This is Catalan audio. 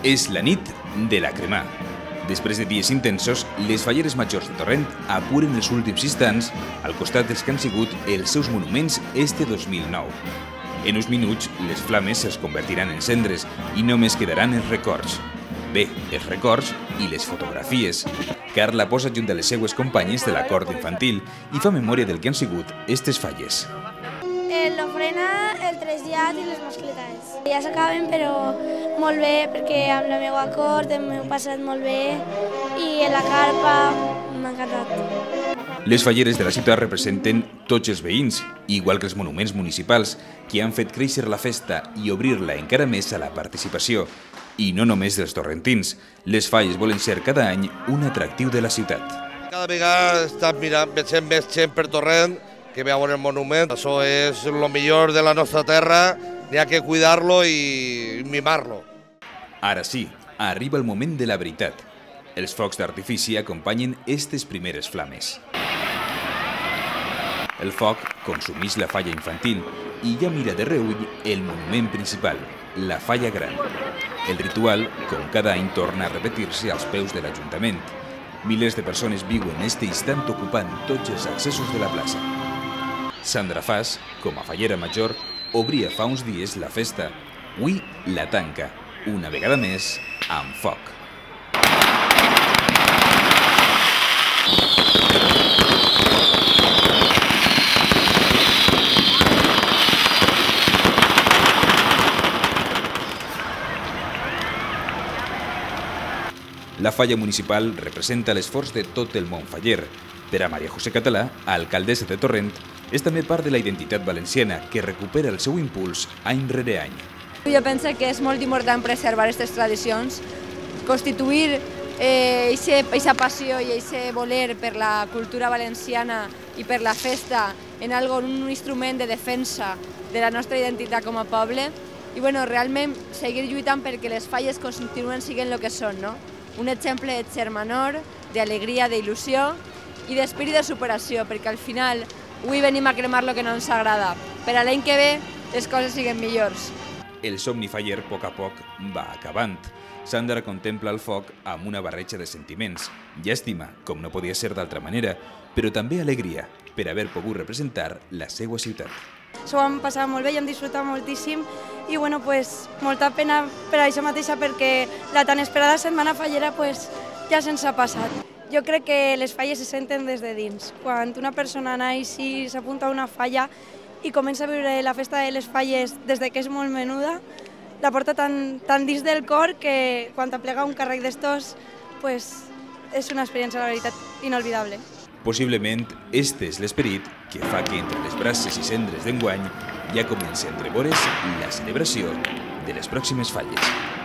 És la nit de la cremà. Després de dies intensos, les falleres majors de Torrent apuren els últims instants al costat dels que han sigut els seus monuments este 2009. En uns minuts, les flames es convertiran en cendres i només quedaran els records. Bé, els records i les fotografies. Carla posa junt a les seues companyes de la cort infantil i fa memòria del que han sigut estes falles. L'ofrena, el trasllat i les mascletades. Ja s'acaben, però molt bé, perquè amb la meva cort m'he passat molt bé i en la carpa m'ha encantat. Les falleres de la ciutat representen tots els veïns, igual que els monuments municipals, que han fet créixer la festa i obrir-la encara més a la participació. I no només dels torrentins, les falles volen ser cada any un atractiu de la ciutat. Cada vegada estan veient més gent per Torrent que veuen el monument. Això és el millor de la nostra terra, n'hi ha que cuidar-lo i mimar-lo. Ara sí, arriba el moment de la veritat. Els focs d'artifici acompanyen aquestes primeres flames. El foc consumeix la falla infantil i ja mira de reull el monument principal, la falla gran. El ritual, com cada any, torna a repetir-se als peus de l'Ajuntament. Milers de persones viuen en este instant ocupant tots els accessos de la plaça. Sandra Fas, com a fallera major, obria fa uns dies la festa. Avui la tanca, una vegada més, amb foc. La falla municipal representa l'esforç de tot el món faller. Per a Maria José Català, alcaldessa de Torrent, és també part de la identitat valenciana que recupera el seu impuls any rere any. Jo penso que és molt important preservar aquestes tradicions, constituir aquesta passió i aquest voler per la cultura valenciana i per la festa en un instrument de defensa de la nostra identitat com a poble i realment seguir lluitant perquè les falles continuen sent el que són, no? Un exemple de germanor, d'alegria, d'il·lusió i d'espírit de superació, perquè al final avui venim a cremar el que no ens agrada, per a l'any que ve les coses siguin millors. El somni faller, a poc, va acabant. Sandra contempla el foc amb una barreja de sentiments. Llàstima, com no podia ser d'altra manera, però també alegria per haver pogut representar la seva ciutat. S'ho vam passar molt bé i hem disfrutat moltíssim i molta pena per això mateixa perquè la tan esperada setmana fallera ja se'ns ha passat. Jo crec que les falles se senten des de dins. Quan una persona naix i s'apunta a una falla i comença a viure la festa de les falles des que és molt menuda, la porta tan dins del cor que quan t'aplega un càrrec d'estos és una experiència, la veritat, inolvidable. Possiblement, este és l'esperit que fa que entre les braces i cendres d'enguany ja comenci a entreveure's la celebració de les pròximes falles.